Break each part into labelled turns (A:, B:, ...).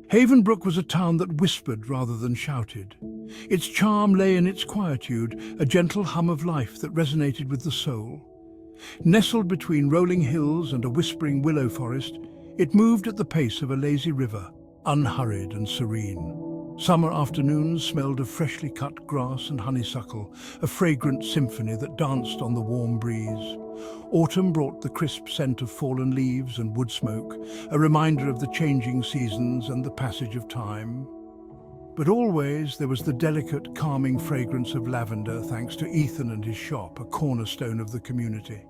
A: Havenbrook was a town that whispered rather than shouted. Its charm lay in its quietude, a gentle hum of life that resonated with the soul. Nestled between rolling hills and a whispering willow forest, it moved at the pace of a lazy river, unhurried and serene. Summer afternoons smelled of freshly cut grass and honeysuckle, a fragrant symphony that danced on the warm breeze. Autumn brought the crisp scent of fallen leaves and wood smoke, a reminder of the changing seasons and the passage of time. But always there was the delicate, calming fragrance of lavender, thanks to Ethan and his shop, a cornerstone of the community.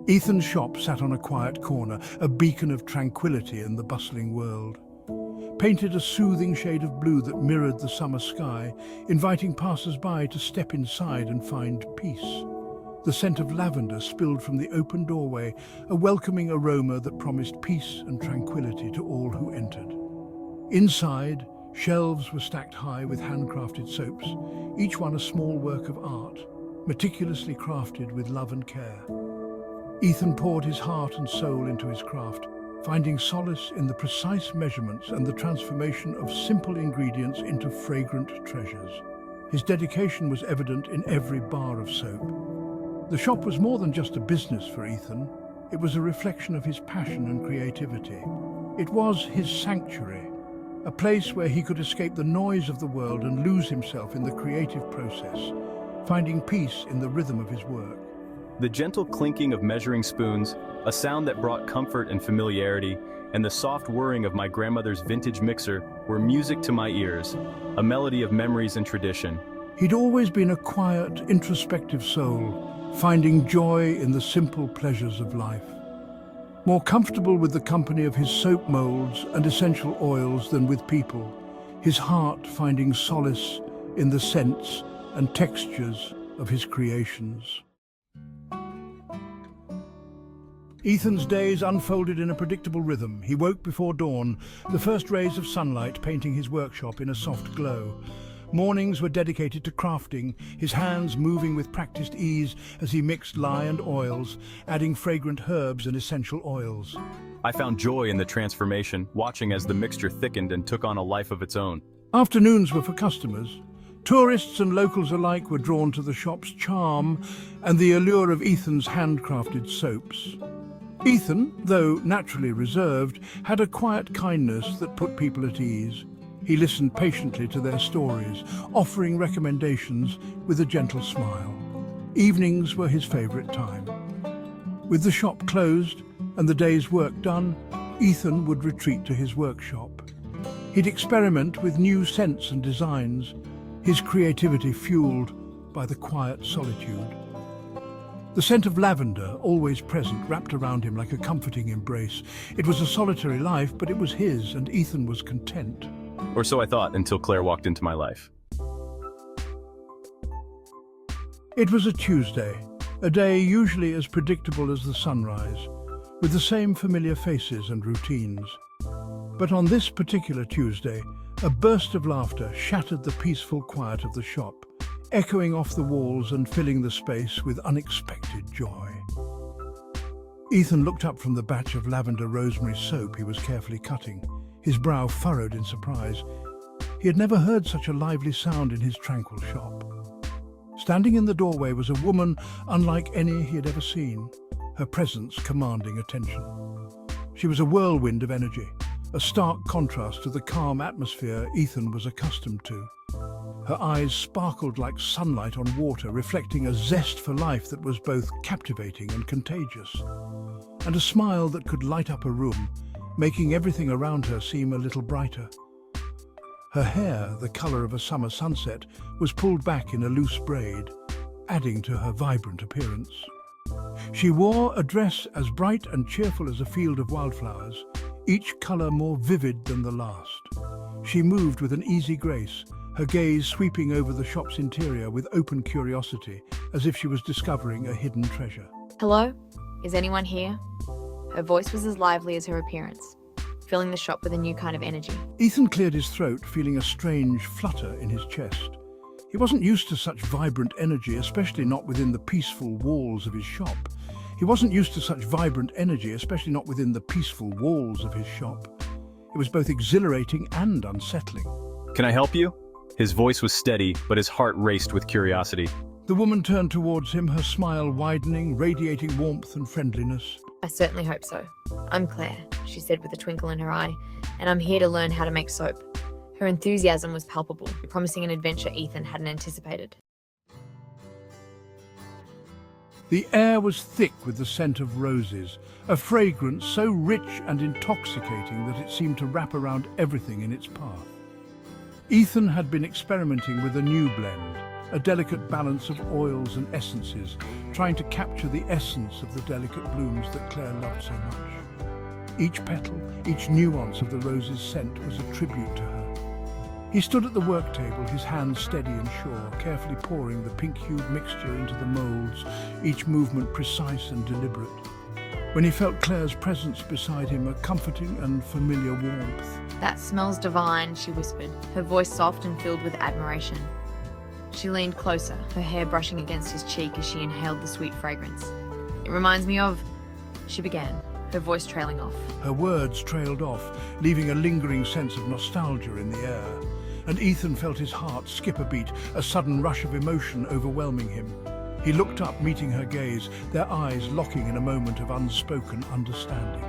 A: Ethan's shop sat on a quiet corner, a beacon of tranquility in the bustling world. Painted a soothing shade of blue that mirrored the summer sky, inviting passers-by to step inside and find peace. The scent of lavender spilled from the open doorway, a welcoming aroma that promised peace and tranquility to all who entered. Inside, shelves were stacked high with handcrafted soaps, each one a small work of art, meticulously crafted with love and care. Ethan poured his heart and soul into his craft, finding solace in the precise measurements and the transformation of simple ingredients into fragrant treasures. His dedication was evident in every bar of soap. The shop was more than just a business for Ethan. It was a reflection of his passion and creativity. It was his sanctuary, a place where he could escape the noise of the world and lose himself in the creative process, finding peace in the rhythm of his work.
B: The gentle clinking of measuring spoons, a sound that brought comfort and familiarity, and the soft whirring of my grandmother's vintage mixer were music to my ears, a melody of memories and tradition.
A: He'd always been a quiet, introspective soul, finding joy in the simple pleasures of life. More comfortable with the company of his soap molds and essential oils than with people, his heart finding solace in the scents and textures of his creations. Ethan's days unfolded in a predictable rhythm. He woke before dawn, the first rays of sunlight painting his workshop in a soft glow. Mornings were dedicated to crafting, his hands moving with practiced ease as he mixed lye and oils, adding fragrant herbs and essential oils.
B: I found joy in the transformation, watching as the mixture thickened and took on a life of its own.
A: Afternoons were for customers. Tourists and locals alike were drawn to the shop's charm and the allure of Ethan's handcrafted soaps. Ethan, though naturally reserved, had a quiet kindness that put people at ease. He listened patiently to their stories, offering recommendations with a gentle smile. Evenings were his favorite time. With the shop closed and the day's work done, Ethan would retreat to his workshop. He'd experiment with new scents and designs, his creativity fueled by the quiet solitude. The scent of lavender, always present, wrapped around him like a comforting embrace. It was a solitary life, but it was his, and Ethan was content.
B: Or so I thought until Claire walked into my life.
A: It was a Tuesday, a day usually as predictable as the sunrise, with the same familiar faces and routines. But on this particular Tuesday, a burst of laughter shattered the peaceful quiet of the shop, echoing off the walls and filling the space with unexpected joy. Ethan looked up from the batch of lavender rosemary soap he was carefully cutting, his brow furrowed in surprise. He had never heard such a lively sound in his tranquil shop. Standing in the doorway was a woman unlike any he had ever seen, her presence commanding attention. She was a whirlwind of energy, a stark contrast to the calm atmosphere Ethan was accustomed to. Her eyes sparkled like sunlight on water, reflecting a zest for life that was both captivating and contagious, and a smile that could light up a room, making everything around her seem a little brighter. Her hair, the color of a summer sunset, was pulled back in a loose braid, adding to her vibrant appearance. She wore a dress as bright and cheerful as a field of wildflowers, each color more vivid than the last. She moved with an easy grace, her gaze sweeping over the shop's interior with open curiosity, as if she was discovering a hidden treasure.
C: Hello? Is anyone here? Her voice was as lively as her appearance, filling the shop with a new kind of energy.
A: Ethan cleared his throat, feeling a strange flutter in his chest. He wasn't used to such vibrant energy, especially not within the peaceful walls of his shop. He wasn't used to such vibrant energy, especially not within the peaceful walls of his shop. It was both exhilarating and unsettling.
B: Can I help you? His voice was steady, but his heart raced with curiosity.
A: The woman turned towards him, her smile widening, radiating warmth and friendliness.
C: I certainly hope so. I'm Claire, she said with a twinkle in her eye, and I'm here to learn how to make soap. Her enthusiasm was palpable, promising an adventure Ethan hadn't anticipated.
A: The air was thick with the scent of roses, a fragrance so rich and intoxicating that it seemed to wrap around everything in its path. Ethan had been experimenting with a new blend, a delicate balance of oils and essences, trying to capture the essence of the delicate blooms that Claire loved so much. Each petal, each nuance of the rose's scent was a tribute to her. He stood at the work table, his hands steady and sure, carefully pouring the pink-hued mixture into the molds, each movement precise and deliberate. When he felt Claire's presence beside him, a comforting and familiar warmth.
C: That smells divine, she whispered, her voice soft and filled with admiration. She leaned closer, her hair brushing against his cheek as she inhaled the sweet fragrance. It reminds me of... she began, her voice trailing off.
A: Her words trailed off, leaving a lingering sense of nostalgia in the air. And Ethan felt his heart skip a beat, a sudden rush of emotion overwhelming him. He looked up, meeting her gaze, their eyes locking in a moment of unspoken understanding.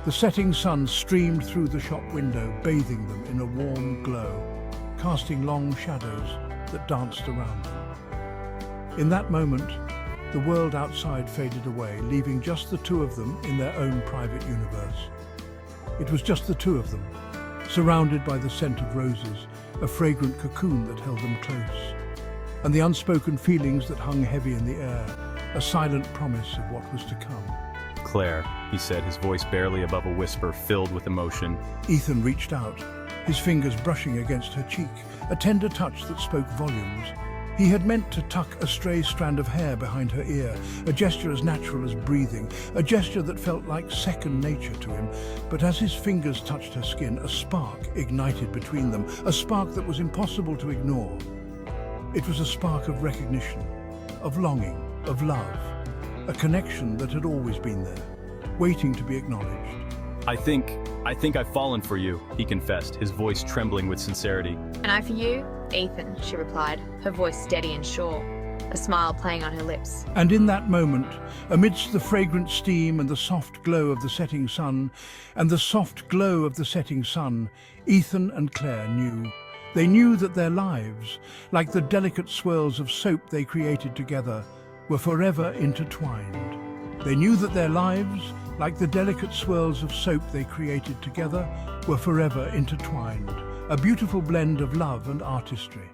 A: The setting sun streamed through the shop window, bathing them in a warm glow, casting long shadows that danced around them. In that moment, the world outside faded away, leaving just the two of them in their own private universe. It was just the two of them, surrounded by the scent of roses, a fragrant cocoon that held them close, and the unspoken feelings that hung heavy in the air, a silent promise of what was to come.
B: Claire, he said, his voice barely above a whisper, filled with emotion.
A: Ethan reached out, his fingers brushing against her cheek, a tender touch that spoke volumes. He had meant to tuck a stray strand of hair behind her ear, a gesture as natural as breathing, a gesture that felt like second nature to him. But as his fingers touched her skin, a spark ignited between them, a spark that was impossible to ignore. It was a spark of recognition, of longing, of love, a connection that had always been there, waiting to be acknowledged.
B: I think I've fallen for you, he confessed, his voice trembling with sincerity.
C: And I for you, Ethan, she replied, her voice steady and sure, a smile playing on her lips.
A: And in that moment, amidst the fragrant steam and the soft glow of the setting sun, Ethan and Claire knew. They knew that their lives, like the delicate swirls of soap they created together, were forever intertwined. They knew that their lives, like the delicate swirls of soap they created together, were forever intertwined, a beautiful blend of love and artistry.